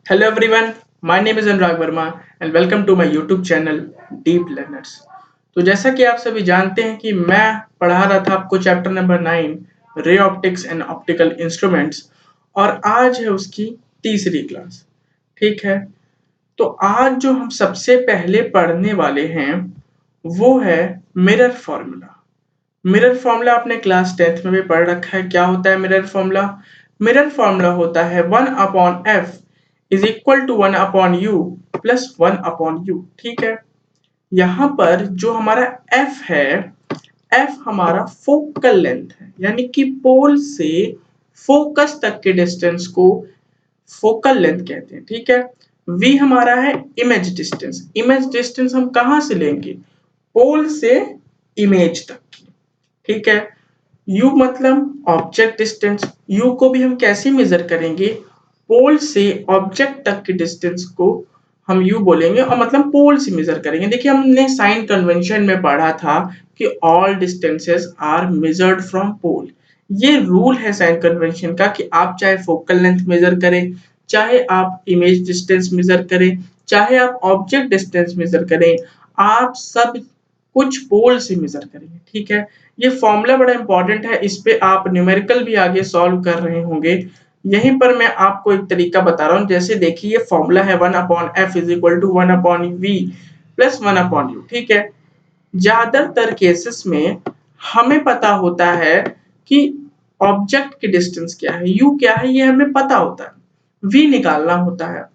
Hello everyone, my name is Anurag Verma and welcome to my YouTube channel Deep Learners। तो जैसा कि आप सभी जानते हैं कि मैं पढ़ा रहा था आपको chapter number 9 ray optics and optical instruments और आज है उसकी तीसरी क्लास। ठीक है, तो आज जो हम सबसे पहले पढ़ने वाले हैं वो है मिरर फॉर्मूला। मिरर फॉर्मूला आपने क्लास 10th में भी पढ़ रखा है। क्या होता है मिरर फॉर्मूला? मिरर फॉर्मूला होता है 1/f is equal to 1/u plus 1/u। ठीक है, यहाँ पर जो हमारा f है, f हमारा फोकल लेंथ है, यानी कि पोल से फोकस तक के डिस्टेंस को फोकल लेंथ कहते हैं। ठीक है, v हमारा है इमेज डिस्टेंस। इमेज डिस्टेंस हम कहाँ से लेंगे? पोल से इमेज तक की। ठीक है, u मतलब ऑब्जेक्ट डिस्टेंस। u को भी हम कैसे मेजर करेंगे? पोल से ऑब्जेक्ट तक के डिस्टेंस को हम u बोलेंगे और मतलब पोल से मेजर करेंगे। देखिए हमने साइन कन्वेंशन में पढ़ा था कि all distances are measured from pole. ये रूल है साइन कन्वेंशन का कि आप चाहे फोकल लेंथ मेजर करें, चाहे आप इमेज डिस्टेंस मेजर करें, चाहे आप ऑब्जेक्ट डिस्टेंस मेजर करें, आप सब कुछ पोल से मेजर करेंगे। ठीक है, ये फॉर्मूला बड़ा इंपॉर्टेंट है, इस पे आप न्यूमेरिकल भी आगे सॉल्व कर रहे होंगे। यहीं पर मैं आपको एक तरीका बता रहा हूँ। जैसे देखिए ये फॉर्मूला है 1/f is equal to 1/v plus 1/u। ठीक है, ज्यादातर केसेस में हमें पता होता है कि ऑब्जेक्ट की डिस्टेंस क्या है, u क्या है, ये हमें पता होता है, v निकालना होता है।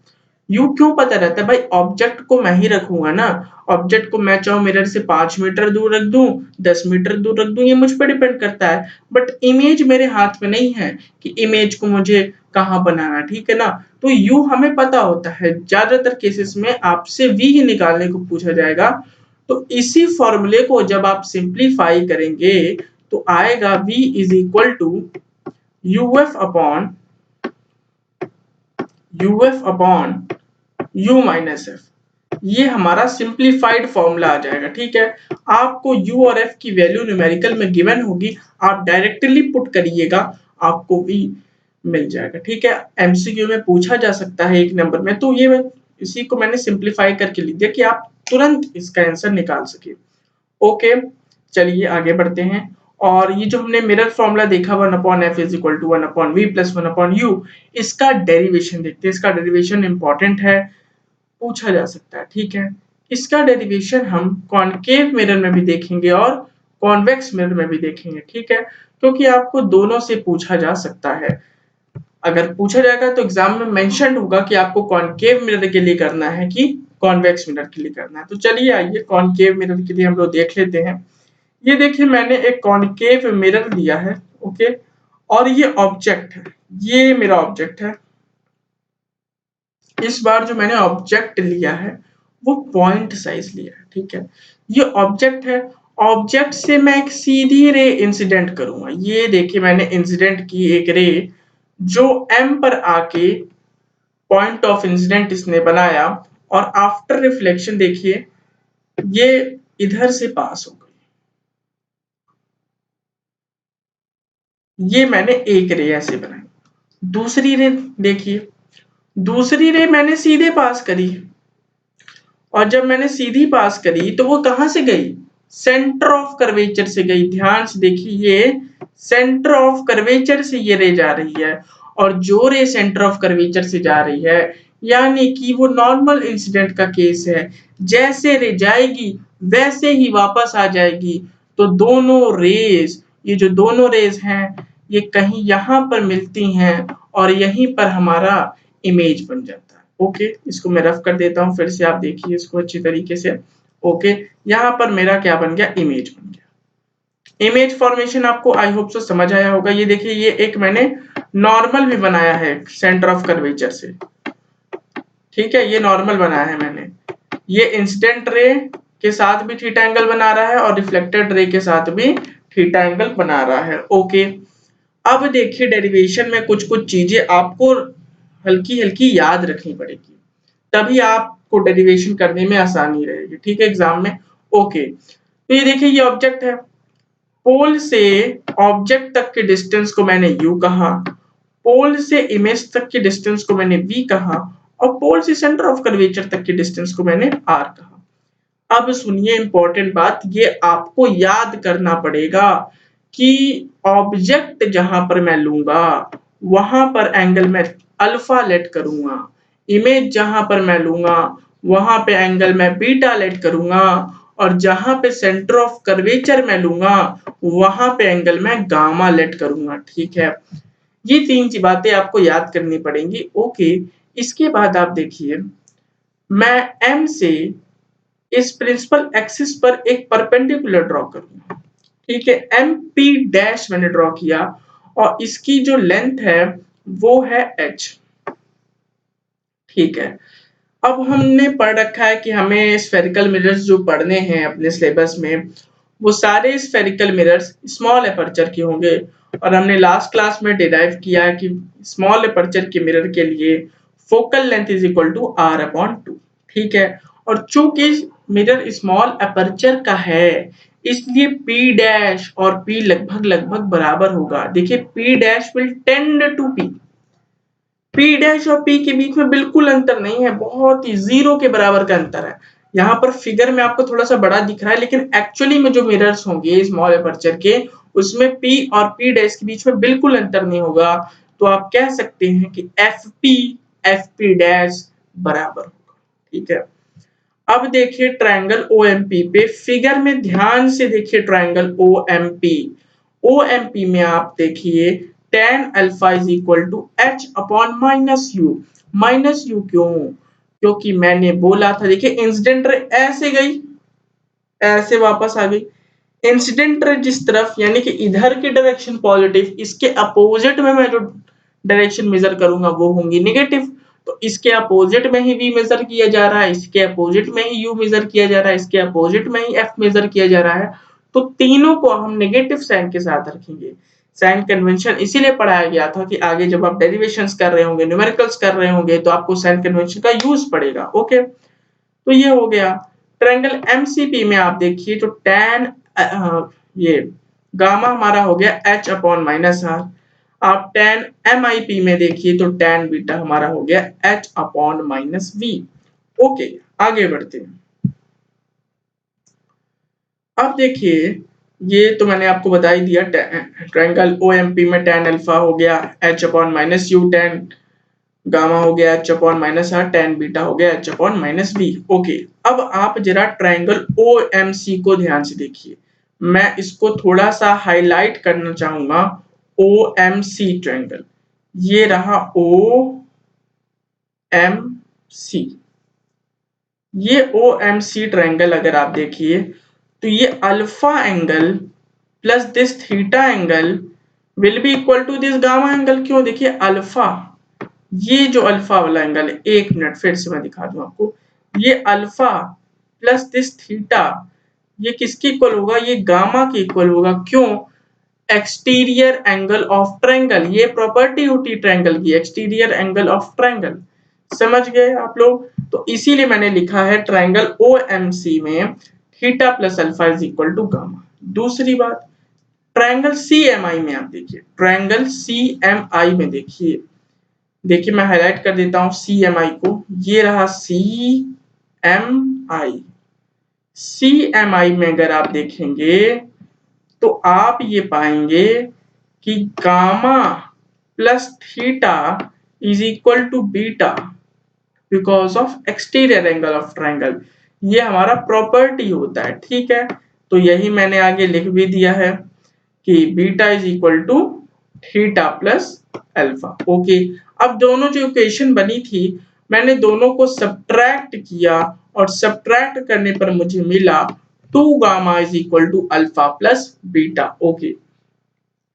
यू क्यों पता रहता है भाई? ऑब्जेक्ट को मैं ही रखूंगा ना। ऑब्जेक्ट को मैं चाहूँ मिरर से 5 मीटर दूर रख दूं, 10 मीटर दूर रख दूं, ये मुझ पर डिपेंड करता है। बट इमेज मेरे हाथ में नहीं है कि इमेज को मुझे कहाँ बनाना है। ठीक है ना, तो यू हमें पता होता है। ज्यादातर केसेस में आपसे वी ही निकालने को पूछा जाएगा। तो इसी फॉर्मूले को जब आप सिंप्लीफाई करेंगे तो आएगा v is equal to uf upon u minus F. ये हमारा सिंप्लीफाइड फॉर्मूला आ जाएगा। ठीक है, आपको u और f की वैल्यू न्यूमेरिकल में गिवन होगी, आप डायरेक्टली पुट करिएगा, आपको v मिल जाएगा। ठीक है, एमसीक्यू में पूछा जा सकता है एक नंबर में, तो ये इसी को मैंने सिंप्लीफाई करके लिख दिया कि आप तुरंत इसका आंसर निकाल सके। ओके, चलिए आगे बढ़ते हैं। और ये जो हमने मिरर फॉर्मूला देखा 1/f is equal to 1/v plus 1/u, इसका डेरिवेशन देखते हैं। इसका डेरिवेशन इंपॉर्टेंट है, पूछा जा सकता है। ठीक है, इसका डेरिवेशन हम कॉनकेव मिरर में भी देखेंगे और कॉन्वेक्स मिरर में भी देखेंगे। ठीक है, क्योंकि आपको दोनों से पूछा जा सकता है। अगर पूछा जाएगा तो एग्जाम में मेंशन होगा कि आपको कॉनकेव मिरर के लिए करना है कि कॉन्वेक्स मिरर के लिए करना है। तो चलिए आइए कॉनकेव मिरर के लिए हम लोग देख लेते हैं। ये देखिए मैंने एक कॉनकेव मिरर लिया है। ओके, और ये ऑब्जेक्ट है, ये मेरा ऑब्जेक्ट है। इस बार जो मैंने ऑब्जेक्ट लिया है वो पॉइंट साइज लिया है। ठीक है, ये ऑब्जेक्ट है। ऑब्जेक्ट से मैं एक सीधी रे इंसिडेंट करूंगा। ये देखिए मैंने इंसिडेंट की एक रे, जो एम पर आके पॉइंट ऑफ इंसिडेंट इसने बनाया और आफ्टर रिफ्लेक्शन देखिए ये इधर से पास हो गई। ये मैंने एक रे ऐसे बनाई। दूसरी रे देखिए, दूसरी रे मैंने सीधे पास करी और जब मैंने सीधी पास करी तो वो कहां से गई? सेंटर ऑफ कर्वेचर से गई। ध्यान से देखिए, ये सेंटर ऑफ कर्वेचर से ये रे जा रही है और जो रे सेंटर ऑफ कर्वेचर से जा रही है यानी कि वो नॉर्मल इंसिडेंट का केस है। जैसे रे जाएगी वैसे ही वापस आ जाएगी। तो दोनों रेज, ये जो दोनों रेज हैं, ये कहीं यहां पर मिलती हैं और यहीं पर हमारा इमेज बन जाता है। ओके, इसको मैं रफ कर देता हूँ, फिर से आप देखिए इसको अच्छी तरीके से। ओके, यहाँ पर मेरा क्या बन गया? इमेज बन गया। इमेज फॉर्मेशन आपको आई होप सो समझ आया होगा। ये देखिए ये एक मैंने नॉर्मल भी बनाया है सेंटर ऑफ कर्वेचर से। ठीक है, ये नॉर्मल बनाया है मैंने। ये इंसिडेंट रे के साथ भी थीटा एंगल बना रहा है और रिफ्लेक्टेड रे के साथ भी थीटा एंगल बना रहा है। ओके, अब देखिए डेरिवेशन में कुछ कुछ चीजें आपको हल्की हल्की याद रखनी पड़ेगी, तभी आपको डेरिवेशन करने में आसानी रहेगी। ठीक है, एग्जाम में। ओके, तो ये देखिए ये ऑब्जेक्ट है। पोल से ऑब्जेक्ट तक के डिस्टेंस को मैंने u कहा, पोल से इमेज तक के डिस्टेंस को मैंने v कहा और पोल से सेंटर ऑफ कर्वेचर तक की डिस्टेंस को मैंने आर कहा। अब सुनिए इंपॉर्टेंट बात, ये आपको याद करना पड़ेगा कि ऑब्जेक्ट जहां पर मैं लूंगा वहां पर एंगल मैं अल्फा लेट करूंगा, इमेज जहां पर मैं लूंगा वहां पे एंगल मैं बीटा लेट करूंगा, और जहां पे सेंटर ऑफ कर्वेचर मैं लूंगा वहां पे एंगल मैं गामा लेट करूंगा। ठीक है, ये तीन सी बातें आपको याद करनी पड़ेंगी। ओके, इसके बाद आप देखिए, मैं एम से इस प्रिंसिपल एक्सिस पर एक परपेंडिकुलर ड्रॉ करूंगा। ठीक है, एम पी डैश मैंने ड्रॉ किया और इसकी जो लेंथ है वो है एच। ठीक है, अब हमने पढ़ रखा है कि हमें स्फेरिकल मिरर्स जो पढ़ने हैं अपने सिलेबस में, वो सारे स्फेरिकल मिरर्स स्मॉल एपर्चर के होंगे। और हमने लास्ट क्लास में डिराइव किया है कि स्मॉल एपर्चर के मिरर के लिए focal length is equal to R upon 2। ठीक है, और चूंकि मिरर स्मॉल एपर्चर का है इसलिए P डैश और P लगभग लगभग बराबर होगा। देखिए P dash will tend to P, P dash और P के बीच में बिल्कुल अंतर नहीं है, बहुत ही जीरो के बराबर का अंतर है। यहाँ पर फिगर में आपको थोड़ा सा बड़ा दिख रहा है लेकिन एक्चुअली में जो मिरर्स होंगे स्मॉल एपर्चर के उसमें P और P डैश के बीच में बिल्कुल अंतर नहीं होगा। तो आप कह सकते हैं कि FP डैश बराबर होगा। ठीक है, अब देखिए ट्रायंगल OMP पे, फिगर में ध्यान से देखिए ट्रायंगल OMP में आप देखिए tan alpha is equal to h upon minus U क्यों? क्योंकि मैंने बोला था, देखिए इंसिडेंट रे ऐसे गई ऐसे वापस आ गई, इंसिडेंट रे जिस तरफ यानी कि इधर की डायरेक्शन पॉजिटिव, इसके अपोजिट में मैं जो डायरेक्शन मेजर करूंगा वो होंगी नेगेटिव। तो इसके अपोजिट में ही v मेजर किया जा रहा है, इसके अपोजिट में ही u मेजर किया जा रहा है, इसके अपोजिट में ही f मेजर किया जा रहा है। तो तीनों को हम नेगेटिव साइन के साथ रखेंगे। साइन कन्वेंशन इसीलिए पढ़ाया गया था कि आगे जब आप डेरिवेशंस कर रहे होंगे, न्यूमेरिकल्स कर रहे होंगे तो आपको साइन कन्वेंशन का यूज पड़ेगा। ओके, तो ये हो गया। ट्रायंगल एमसीपी में आप देखिए तो tan ये गामा हमारा हो गया h अपॉन माइनस आर। आप tan MIP में देखिए तो tan बीटा हमारा हो गया h upon minus v। Okay, आगे बढ़ते हैं। अब देखिए, ये तो मैंने आपको बता ही दिया, ट्रायंगल OMP में tan अल्फा हो गया h upon minus U, tan gamma हो गया h upon minus R, tan beta हो गया h upon minus v। Okay, अब आप जरा ट्रायंगल OMC को ध्यान से देखिए, मैं इसको थोड़ा सा हाईलाइट करना चाहूंगा। OMC ट्रायंगल, ये रहा OMC, ये OMC ट्रायंगल अगर आप देखिए तो ये alpha angle plus this theta angle will be equal to this gamma angle. क्यों? देखिए अल्फा, ये जो अल्फा वाला एंगल है, एक मिनट फिर से मैं दिखा दूं आपको, ये अल्फा प्लस दिस थीटा ये किसके इक्वल होगा? ये गामा के इक्वल होगा। क्यों? एक्सटीरियर एंगल ऑफ ट्रायंगल, ये प्रॉपर्टी होती ट्रायंगल की, एक्सटीरियर एंगल ऑफ ट्रायंगल। समझ गए आप लोग? तो इसीलिए मैंने लिखा है ट्रायंगल OMC में theta plus alpha is equal to gamma. दूसरी बात, ट्रायंगल CMI में आप देखिए, ट्रायंगल CMI में देखिए, देखिए मैं हाईलाइट कर देता हूं CMI को, ये रहा CMI। CMI में अगर आप देखेंगे तो आप ये पाएंगे कि gamma plus theta is equal to beta because of exterior angle of triangle. ये हमारा प्रॉपर्टी होता है। ठीक है, तो यही मैंने आगे लिख भी दिया है कि beta is equal to theta plus alpha. Okay, अब दोनों जो इक्वेशन बनी थी मैंने दोनों को सब्ट्रैक्ट किया और सब्ट्रैक्ट करने पर मुझे मिला 2 gamma is equal to alpha plus beta. Okay,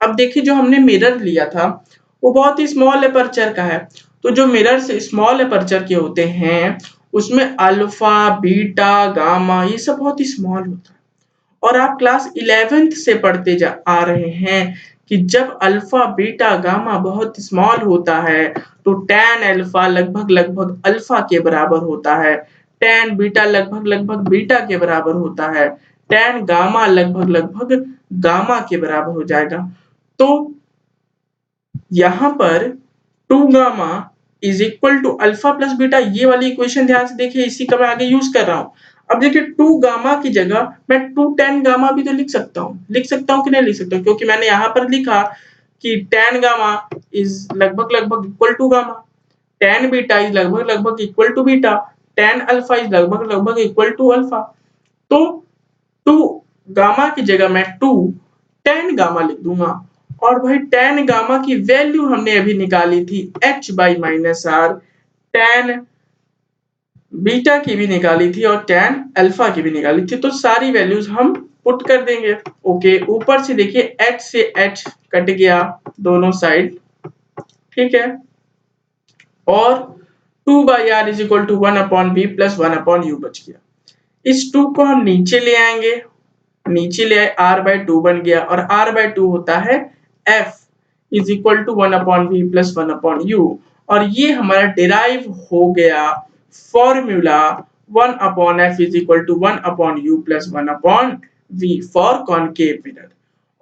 अब देखिए जो हमने मिरर लिया था वो बहुत ही स्मॉल एपर्चर का है, तो जो मिरर से स्मॉल एपर्चर के होते हैं उसमें अल्फा बीटा गामा ये सब बहुत ही स्मॉल होता है। और आप क्लास 11th से पढ़ते जा आ रहे हैं कि जब अल्फा बीटा गामा बहुत स्मॉल होता है तो tan अल्फा लगभग लगभग अल्फा के बराबर होता है, tan बीटा लगभग लगभग बीटा के बराबर होता है, tan गामा लगभग लगभग गामा के बराबर हो जाएगा। तो यहां पर 2 gamma is equal to alpha plus beta, ये वाली इक्वेशन ध्यान से देखिए, इसी का मैं आगे यूज कर रहा हूँ। अब देखिए 2 गामा की जगह मैं 2 tan गामा भी तो लिख सकता हूँ कि नहीं लिख सकता हूँ, क्योंकि मैंने यहाँ पर लिखा कि tan गामा इज लगभग लगभग equal to gamma, tan beta is लगभग लगभग equal to beta, tan alpha is लगभग लगभग इक्वल टू अल्फा। तो 2 गामा की जगह मैं 2 tan गामा लिख दूंगा। और भाई tan गामा की वैल्यू हमने अभी निकाली थी h by minus R, tan beta की भी निकाली थी और tan अल्फा की भी निकाली थी, तो सारी वैल्यूज हम पुट कर देंगे। ओके, ऊपर से देखिए h से h कट गया दोनों साइड, ठीक है, और 2 by R is equal to 1 upon B plus 1 upon U बच गया। इस 2 को हम नीचे ले आएंगे, नीचे ले आए r बाई 2 बन गया, और r बाई 2 होता है f is equal to 1 upon v plus 1 upon u, और ये हमारा डिराइव हो गया formula 1 upon f is equal to 1 upon u plus 1 upon v for concave mirror.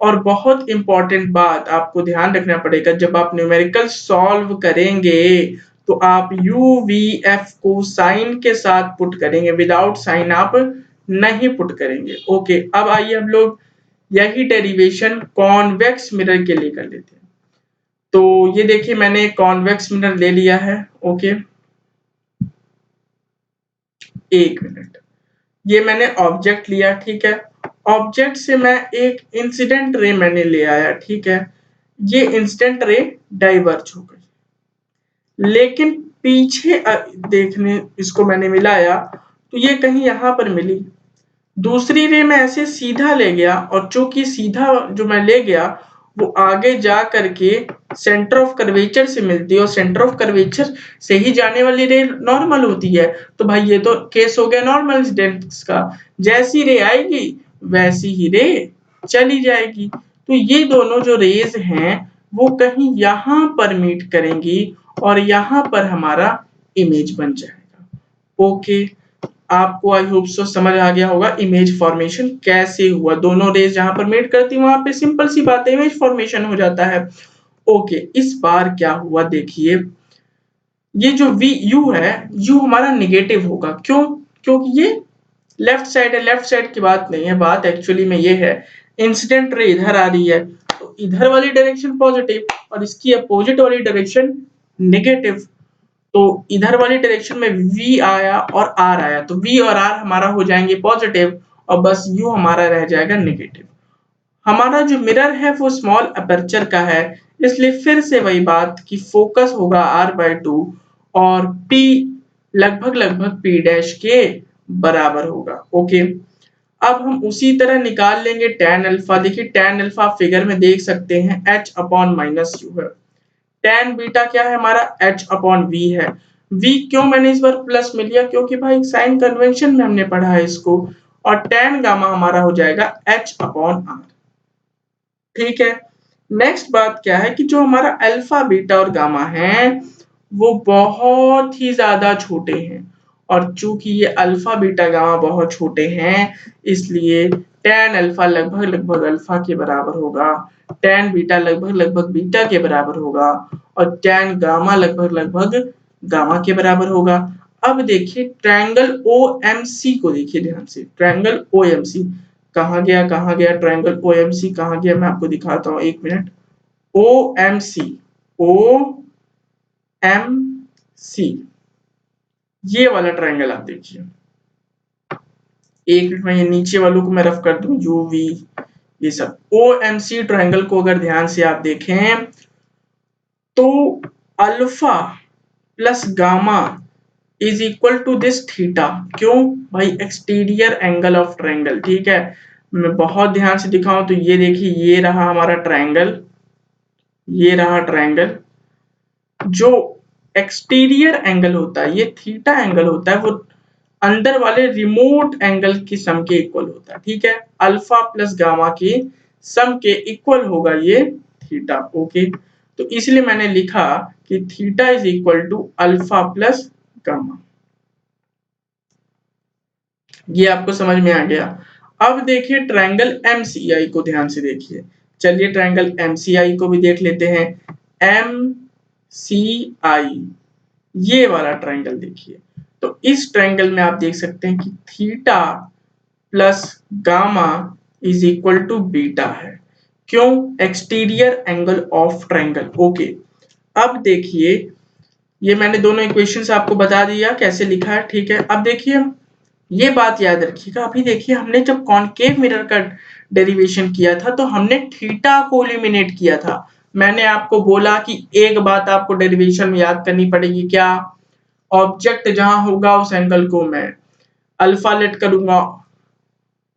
और बहुत इंपॉर्टेंट बात आपको ध्यान रखना पड़ेगा, जब आप न्यूमेरिकल सॉल्व करेंगे तो आप u v f को साइन के साथ पुट करेंगे, विदाउट साइन आप नहीं पुट करेंगे। ओके, अब आइए हम लोग यही डेरिवेशन कॉन्वेक्स मिरर के लिए कर लेते हैं। तो ये देखिए मैंने कॉन्वेक्स मिरर ले लिया है। ओके, एक मिनट, ये मैंने ऑब्जेक्ट लिया, ठीक है, ऑब्जेक्ट से मैं एक इंसिडेंट रे मैंने ले आया, ठीक है, ये इंसिडेंट रे डाइवर्ज हो गई, लेकिन पीछे देखने इसको मैंने मिलाया तो ये कहीं यहां पर मिली, दूसरी रे मैं ऐसे सीधा ले गया, और चूंकि सीधा जो मैं ले गया वो आगे जा करके सेंटर ऑफ कर्वेचर से मिलती है, और सेंटर ऑफ कर्वेचर से ही जाने वाली रे नॉर्मल होती है। तो भाई ये तो केस हो गया नॉर्मल इंसिडेंट्स का, जैसी रे आएगी वैसी ही रे चली जाएगी। तो ये दोनों जो रेज हैं वो कहीं यहाँ पर मीट करेंगी और यहाँ पर हमारा इमेज बन जाएगा। ओके, आपको आई होप सो समझ आ गया होगा इमेज फॉर्मेशन कैसे हुआ, दोनों रेज जहां पर मीट करती वहां पे सिंपल सी बात है इमेज फॉर्मेशन हो जाता है। ओके, इस बार क्या हुआ देखिए, ये जो वी यू है, यू हमारा निगेटिव होगा, क्यों, क्योंकि ये लेफ्ट साइड है, लेफ्ट साइड की बात नहीं है, बात एक्चुअली में ये है इंसिडेंट रे इधर आ रही है तो इधर वाली डायरेक्शन पॉजिटिव और इसकी अपोजिट वाली डायरेक्शन नेगेटिव, तो इधर वाली डायरेक्शन में v आया और r आया, तो v और r हमारा हो जाएंगे पॉजिटिव और बस u हमारा रह जाएगा नेगेटिव। हमारा जो मिरर है वो स्मॉल अपर्चर का है, इसलिए फिर से वही बात कि फोकस होगा r/2 और p लगभग लगभग p डैश के बराबर होगा। ओके, अब हम उसी तरह निकाल लेंगे tan अल्फा। देखिए tan अल्फा फिगर में देख सकते हैं h अपॉन माइनस यू है, tan बीटा क्या है हमारा h अपॉन v है। v क्यों मैंने इस बार प्लस में लिया, क्योंकि भाई साइन कन्वेंशन में हमने पढ़ा है इसको, और tan गामा हमारा हो जाएगा h अपॉन r, ठीक है। नेक्स्ट बात क्या है कि जो हमारा अल्फा बीटा और गामा है वो बहुत ही ज्यादा छोटे हैं, और चूंकि ये अल्फा बीटा गामा बहुत छोटे हैं इसलिए tan अल्फा लगभग लगभग अल्फा के बराबर होगा, tan बीटा लगभग लगभग बीटा के बराबर होगा, और tan गामा लगभग लगभग गामा के बराबर होगा। अब देखिए ट्रायंगल OMC को देखिए ध्यान से, ट्रायंगल OMC कहाँ गया ट्रायंगल OMC कहाँ गया, मैं आपको दिखाता हूँ, एक मिनट। OMC, OMC, ये वाला ट्रायंगल आप देखिए, एक मिनट में ये नीचे वालों को मैं रफ कर दूं, UV ये सब। OMC ट्रायंगल को अगर ध्यान से आप देखें तो alpha plus gamma is equal to this theta, क्यों भाई एक्सटीरियर एंगल ऑफ ट्रायंगल, ठीक है। मैं बहुत ध्यान से दिखाऊं तो ये देखिए ये रहा हमारा ट्रायंगल, ये रहा ट्रायंगल, जो एक्सटीरियर एंगल होता है ये थीटा एंगल होता है, वो अंदर वाले रिमोट एंगल की सम के इक्वल होता है, ठीक है। अल्फा प्लस गामा की सम के इक्वल होगा ये थीटा। ओके, तो इसलिए मैंने लिखा कि theta is equal to alpha plus gamma, ये आपको समझ में आ गया। अब देखिए ट्रायंगल MCI को ध्यान से देखिए, चलिए ट्रायंगल MCI को भी देख लेते हैं। MCI ये वाला ट्रायंगल देखिए, तो इस ट्रायंगल में आप देख सकते हैं कि theta plus gamma is equal to beta है। क्यों? Exterior angle of triangle. Okay, अब देखिए ये मैंने दोनों इक्वेशंस आपको बता दिया कैसे लिखा है, ठीक है। अब देखिए ये बात याद रखिएगा, अभी देखिए हमने जब कॉनकेव मिरर का डेरिवेशन किया था तो हमने थीटा को एलिमिनेट किया था। मैंने आपको बोला कि एक बात आपको डेरिवेशन में याद करनी पड़ेगी, क्या? ऑब्जेक्ट जहां होगा उस एंगल को मैं अल्फा लेट करूंगा,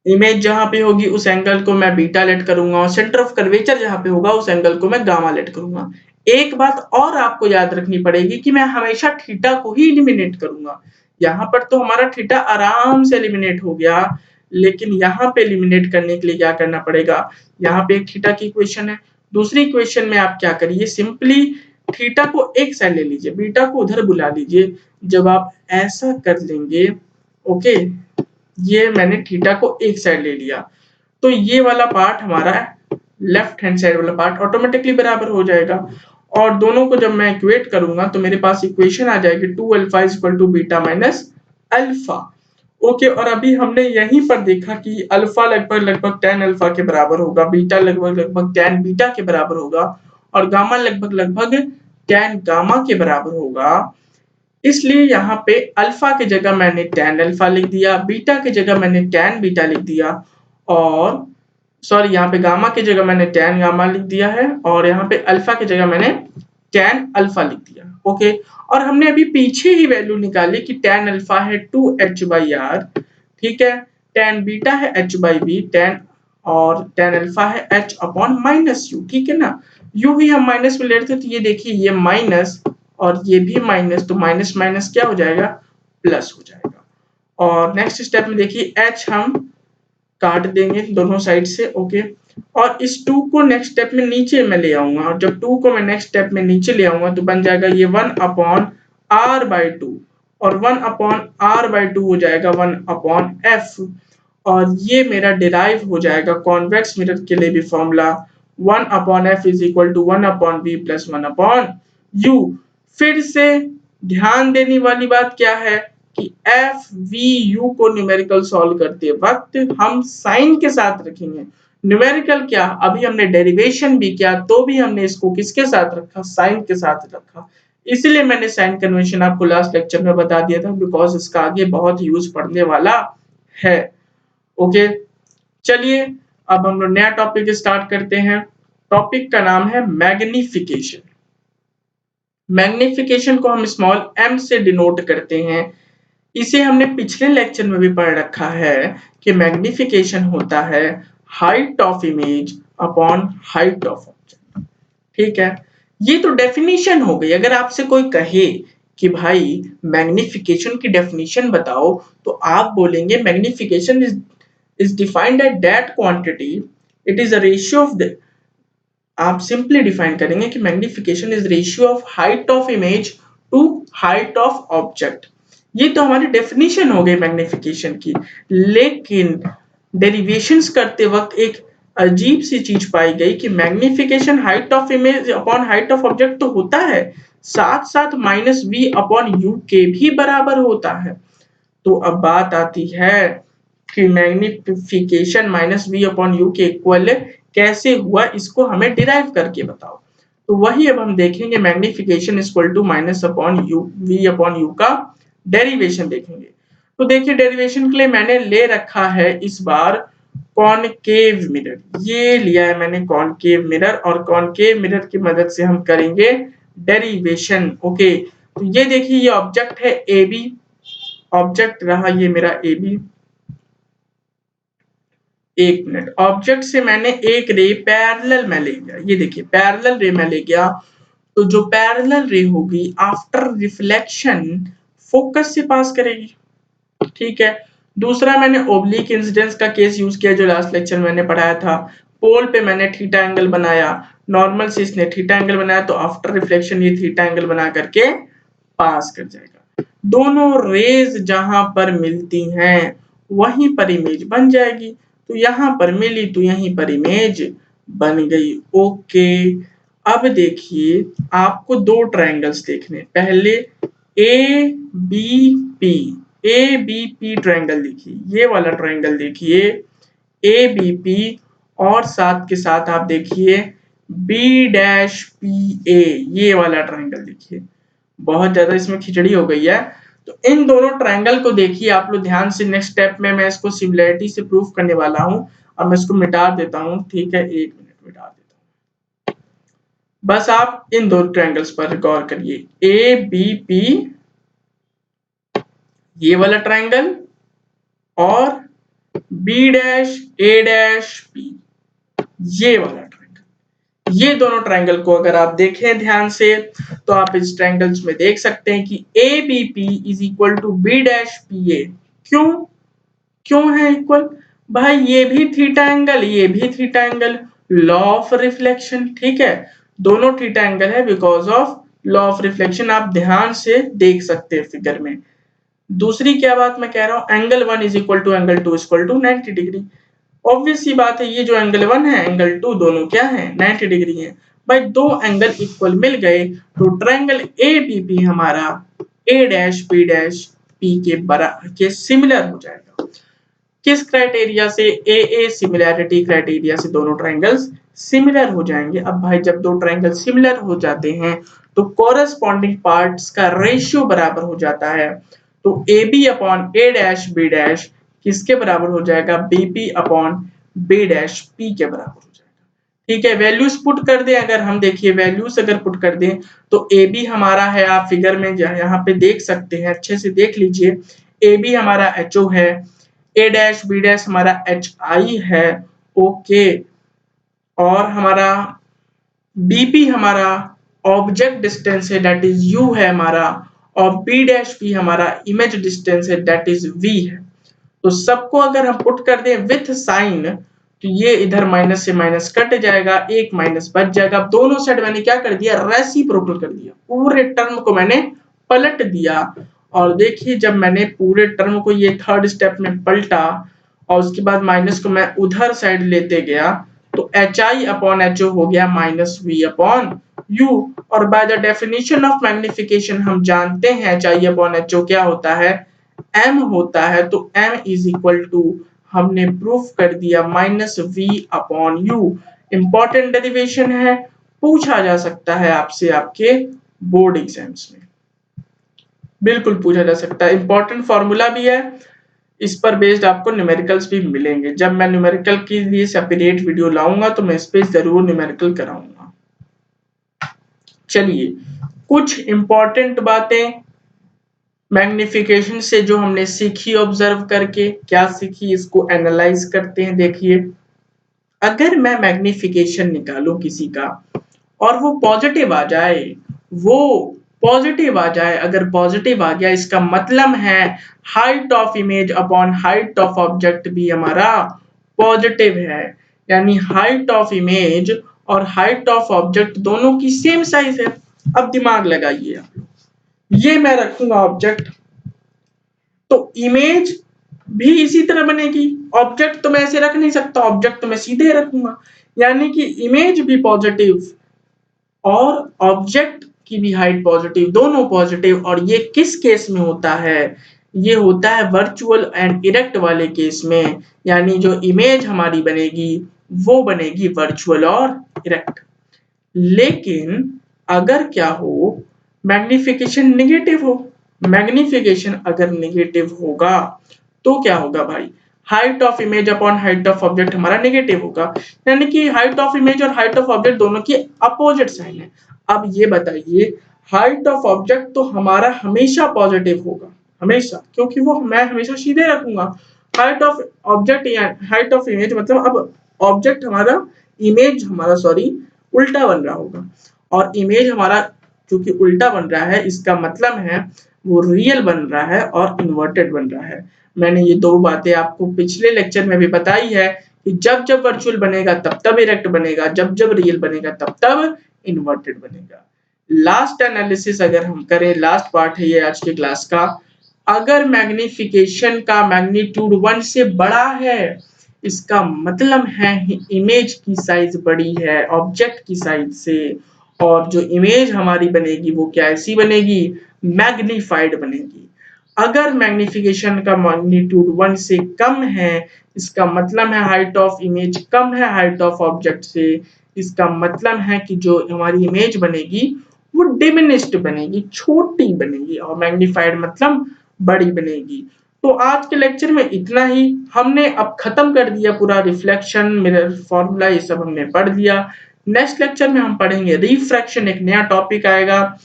इमेज जहां पे होगी उस एंगल को मैं बीटा लेट करूंगा, और सेंटर ऑफ कर्वेचर जहां पे होगा उस एंगल को मैं गामा लेट करूंगा। एक बात और आपको याद रखनी पड़ेगी कि मैं हमेशा थीटा को ही एलिमिनेट करूंगा। यहाँ पर तो हमारा थीटा आराम से एलिमिनेट हो गया, लेकिन यहाँ पे एलिमिनेट करने के लिए क्या करना पड़ेगा? यहाँ पे एक थीटा की इक्वेशन है, दूसरी इक्वेशन में आप क्या करिए, सिंपली थीटा को एक साइड ले लीजिए, बीटा को उधर बुला लीजिए। जब आप ऐसा कर लेंगे, ओके, ये मैंने थीटा को एक साइड ले लिया, तो ये वाला पार्ट हमारा लेफ्ट हैंड साइड वाला पार्ट ऑटोमेटिकली बराबर हो जाएगा। और दोनों को जब मैं इक्वेट करूंगा तो मेरे पास इक्वेशन आ जाएगी 2 alpha is equal to beta minus alpha. Okay, और अभी हमने यहीं पर देखा कि अल्फा लगभग लगभग tan अल्फा के बराबर होगा, बीटा लगभग लगभग tan बीटा के बराबर होगा, और गामा लगभग लगभग tan गामा के बराबर होगा। इसलिए यहाँ पे अल्फा की जगह मैंने tan अल्फा लिख दिया, बीटा की जगह मैंने tan बीटा लिख दिया, और सॉरी यहाँ पे गामा की जगह मैंने tan गामा लिख दिया है, और यहाँ पे अल्फा की जगह मैंने tan अल्फा लिख दिया। ओके, और हमने अभी पीछे ही वैल्यू निकाली कि tan अल्फा है 2h/r, ठीक है, tan बीटा है h/v, tan और tan अल्फा है h/-u, ठीक है ना। यू ही हम माइनस में ले रहे थे, तो ये देखिए ये माइनस और ये भी माइनस, तो माइनस माइनस क्या हो जाएगा? प्लस हो जाएगा। और नेक्स्ट स्टेप में देखिए h हम काट देंगे दोनों साइड से, ओके, और इस 2 को नेक्स्ट स्टेप में नीचे में ले आऊंगा, और जब 2 को मैं नेक्स्ट स्टेप में नीचे ले आऊंगा तो बन जाएगा ये 1/r/2, और 1/r/2 हो जाएगा 1/f, और ये मेरा डिराइव हो जाएगा कॉन्वेक्स मिरर के लिए भी formula 1/f is equal to 1/v plus 1/u। फिर से ध्यान देने वाली बात क्या है कि एफ वी यू को न्यूमेरिकल सॉल्व करते वक्त हम साइन के साथ रखेंगे। न्यूमेरिकल क्या, अभी हमने डेरिवेशन भी किया तो भी हमने इसको किसके साथ रखा? साइन के साथ रखा। इसलिए मैंने साइन कन्वेंशन आपको लास्ट लेक्चर में बता दिया था, बिकॉज इसका आगे बहुत यूज पड़ने वाला है। ओके, चलिए अब हम लोग नया टॉपिक स्टार्ट करते हैं। टॉपिक का नाम है मैग्निफिकेशन। मैग्निफिकेशन को हम स्मॉल m से डिनोट करते हैं। इसे हमने पिछले लेक्चर में भी पढ़ रखा है कि मैग्निफिकेशन होता है height of image upon height of object, ठीक है। ये तो डेफिनेशन हो गई। अगर आपसे कोई कहे कि भाई मैग्निफिकेशन की डेफिनेशन बताओ, तो आप बोलेंगे magnification is defined at that quantity, it is a ratio of the, आप सिंपली डिफाइन करेंगे कि magnification is ratio of height of image to height of object. ये तो हमारी डेफिनेशन हो गई मैग्निफिकेशन की, लेकिन डेरिवेशंस करते वक्त एक अजीब सी चीज पाई गई कि magnification height of image upon height of object तो होता है, साथ साथ माइनस वी अपॉन यू के भी बराबर होता है। तो अब बात आती है कि magnification minus v upon u के इक्वल कैसे हुआ, इसको हमें डिराइव करके बताओ। तो वही अब हम देखेंगे, magnification equal to minus upon u, v upon u का डेरिवेशन देखेंगे। तो देखिए डेरिवेशन के लिए मैंने ले रखा है इस बार कॉनकेव मिरर, ये लिया है मैंने कॉनकेव मिरर, और कॉनकेव मिरर की मदद से हम करेंगे डेरिवेशन। ओके, तो ये देखिए ये ऑब्जेक्ट है ए बी, ऑब्जेक्ट रहा ये मेरा ए बी। एक मिनट, ऑब्जेक्ट से मैंने एक रे पैरेलल में ले गया, ये देखिए पैरेलल रे में ले गया, तो जो पैरेलल रे होगी आफ्टर रिफ्लेक्शन फोकस से पास करेगी, ठीक है। दूसरा मैंने ओब्लिक इंसिडेंस का केस यूज किया जो लास्ट लेक्चर में मैंने पढ़ाया था। पोल पे मैंने थीटा एंगल बनाया, नॉर्मल से इसने थीटा एंगल बनाया, तो आफ्टर रिफ्लेक्शन ये थीटा एंगल बना करके पास कर जाएगा। दोनों रेज जहां पर मिलती हैं वहीं पर इमेज बन जाएगी, तो यहां पर मिली तो यहीं पर इमेज बन गई। ओके, अब देखिए आपको दो ट्रायंगल्स देखने, पहले ए बी पी ट्रायंगल देखिए, ये वाला ट्रायंगल देखिए ए बी पी, और साथ के साथ आप देखिए बी डैश पी ए, ये वाला ट्रायंगल देखिए। बहुत ज्यादा इसमें खिचड़ी हो गई है। तो इन दोनों ट्रायंगल को देखिए आप लोग ध्यान से। नेक्स्ट स्टेप में मैं इसको सिमिलैरिटी से प्रूफ करने वाला हूं। अब मैं इसको मिटा देता हूं, ठीक है, 1 मिनट मिटा देता हूं। बस आप इन दो ट्रायंगल्स पर गौर करिए, ए बी पी ये वाला ट्रायंगल और बी डैश ए डैश पी ये वाला ट्रायंगल। ये दोनों ट्रायंगल को अगर आप देखें ध्यान से तो आप इस ट्रायंगल्स में देख सकते हैं कि A B P is equal to B dash P A. क्यों क्यों है इक्वल? भाई ये भी थीटा एंगल, ये भी theta angle, law of reflection, ठीक है, दोनों थीटा एंगल है because of law of reflection. आप ध्यान से देख सकते हैं फिगर में। दूसरी क्या बात मैं कह रहा हूं, angle 1 is equal to angle 2 equal to 90 degree. Obvious सी बात है, ये जो एंगल 1 है एंगल 2 दोनों क्या है 90 डिग्री है। भाई दो एंगल इक्वल मिल गए तो ट्रायंगल ए बी पी हमारा ए डैश बी डैश पी के बराबर के सिमिलर हो जाएगा। किस क्राइटेरिया से? ए सिमिलैरिटी क्राइटेरिया से दोनों ट्रायंगल्स सिमिलर हो जाएंगे। अब भाई जब दो ट्रायंगल सिमिलर हो जाते हैं तो कोरस्पॉन्डिंग पार्ट्स का रेशियो बराबर हो जाता है। तो A B upon A dash B dash किसके बराबर हो जाएगा? BP upon B dash P के बराबर हो जाएगा। ठीक है, वैल्यूज पुट कर दें अगर हम, देखिए वैल्यूज अगर पुट कर दें तो ए बी हमारा है, आप फिगर में यहाँ पे देख सकते हैं, अच्छे से देख लीजिए। ए बी हमारा एच ओ है, ए डैश बी डैश हमारा एच आई है, ओके, और हमारा बीपी हमारा ऑब्जेक्ट डिस्टेंस है दैट इज यू है हमारा, और बी डैश पी हमारा इमेज डिस्टेंस है दैट इज वी है। तो सबको अगर हम पुट कर दें विथ साइन तो ये इधर माइनस से माइनस कट जाएगा, एक माइनस बच जाएगा। अब दोनों साइड मैंने क्या कर दिया? रेसिप्रोकल कर दिया, पूरे टर्म को मैंने पलट दिया। और देखिए जब मैंने पूरे टर्म को ये थर्ड स्टेप में पलटा और उसके बाद माइनस को मैं उधर साइड लेते गया तो H I upon H O हो गया माइनस वी अपॉन यू। और by the definition of magnification हम जानते हैं H I upon H O क्या होता है? m होता है। तो m इज इक्वल टू हमने प्रूफ कर दिया minus v upon u. Important derivation है, पूछा जा सकता है आपसे आपके बोर्ड एग्जाम्स में, बिल्कुल पूछा जा सकता है। इंपॉर्टेंट फॉर्मूला भी है, इस पर बेस्ड आपको न्यूमेरिकल्स भी मिलेंगे। जब मैं न्यूमेरिकल के लिए सेपरेट वीडियो लाऊंगा तो मैं इस पे जरूर न्यूमेरिकल कराऊंगा। चलिए कुछ इंपॉर्टेंट बातें मैग्निफिकेशन से जो हमने सीखी, ऑब्जर्व करके क्या सीखी इसको एनालाइज करते हैं। देखिए अगर मैं मैग्निफिकेशन निकालूं किसी का और वो पॉजिटिव आ जाए, वो पॉजिटिव आ जाए, अगर पॉजिटिव आ गया इसका मतलब है height of image upon height of object भी हमारा पॉजिटिव है। यानी हाइट ऑफ इमेज और हाइट ऑफ ऑब्जेक्ट दोनों की सेम साइज है। अब दिमाग लगाइए आप लोग, ये मैं रखूंगा ऑब्जेक्ट तो इमेज भी इसी तरह बनेगी। ऑब्जेक्ट तो मैं ऐसे रख नहीं सकता, ऑब्जेक्ट तो मैं सीधे रखूंगा। यानी कि इमेज भी पॉजिटिव और ऑब्जेक्ट की भी हाइट पॉजिटिव, दोनों पॉजिटिव। और ये किस केस में होता है? ये होता है वर्चुअल एंड इरेक्ट वाले केस में। यानी जो इमेज हमारी बनेगी वो बनेगी वर्चुअल और इरेक्ट। लेकिन अगर क्या हो, मैग्निफिकेशन नेगेटिव हो, मैग्निफिकेशन अगर नेगेटिव होगा तो क्या होगा भाई? Height of image upon height of object हमारा नेगेटिव होगा। यानी कि हाइट ऑफ इमेज और हाइट ऑफ ऑब्जेक्ट दोनों की अपोजिट साइन है। अब ये बताइए, हाइट ऑफ ऑब्जेक्ट तो हमारा हमेशा पॉजिटिव होगा, हमेशा, क्योंकि वो मैं हमेशा सीधे रखूंगा। हाइट ऑफ ऑब्जेक्ट या हाइट ऑफ इमेज मतलब अब ऑब्जेक्ट हमारा, इमेज हमारा सॉरी उल्टा बन रहा होगा, और इमेज हमारा क्योंकि उल्टा बन रहा है इसका मतलब है वो रियल बन रहा है और इन्वर्टेड बन रहा है। मैंने ये दो बातें आपको पिछले लेक्चर में भी बताई है कि जब जब वर्चुअल बनेगा तब तब इरेक्ट बनेगा, जब जब रियल बनेगा तब तब इन्वर्टेड बनेगा। लास्ट एनालिसिस अगर हम करें, लास्ट पार्ट है ये आज के क्लास का, अगर मैग्निफिकेशन का मैग्नीट्यूड 1 से बड़ा है इसका मतलब है इमेज की साइज बड़ी है ऑब्जेक्ट की साइज से, और जो इमेज हमारी बनेगी वो कैसी बनेगी? मैग्नीफाइड बनेगी। अगर मैग्निफिकेशन का मैग्नीट्यूड 1 से कम है, इसका मतलब है हाइट ऑफ इमेज कम है हाइट ऑफ ऑब्जेक्ट से, इसका मतलब है कि जो हमारी इमेज बनेगी वो डिमिनिश्ड बनेगी, छोटी बनेगी, और मैग्नीफाइड मतलब बड़ी बनेगी। तो आज के लेक्चर में इतना ही। हमने अब खत्म कर दिया पूरा रिफ्लेक्शन, मिरर फॉर्मूला, ये सब हमने पढ़ लिया। नेक्स्ट लेक्चर में हम पढ़ेंगे रिफ्रैक्शन, एक नया टॉपिक आएगा,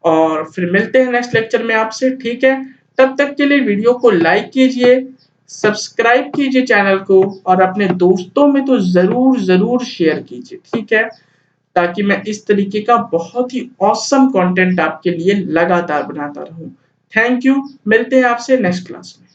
और फिर मिलते हैं नेक्स्ट लेक्चर में आपसे, ठीक है। तब तक के लिए वीडियो को लाइक कीजिए, सब्सक्राइब कीजिए चैनल को, और अपने दोस्तों में तो जरूर जरूर शेयर कीजिए, ठीक है, ताकि मैं इस तरीके का बहुत ही ऑसम कंटेंट आपके लिए लगातार बनाता रहूं। थैंक यू, मिलते हैं आपसे नेक्स्ट क्लास में।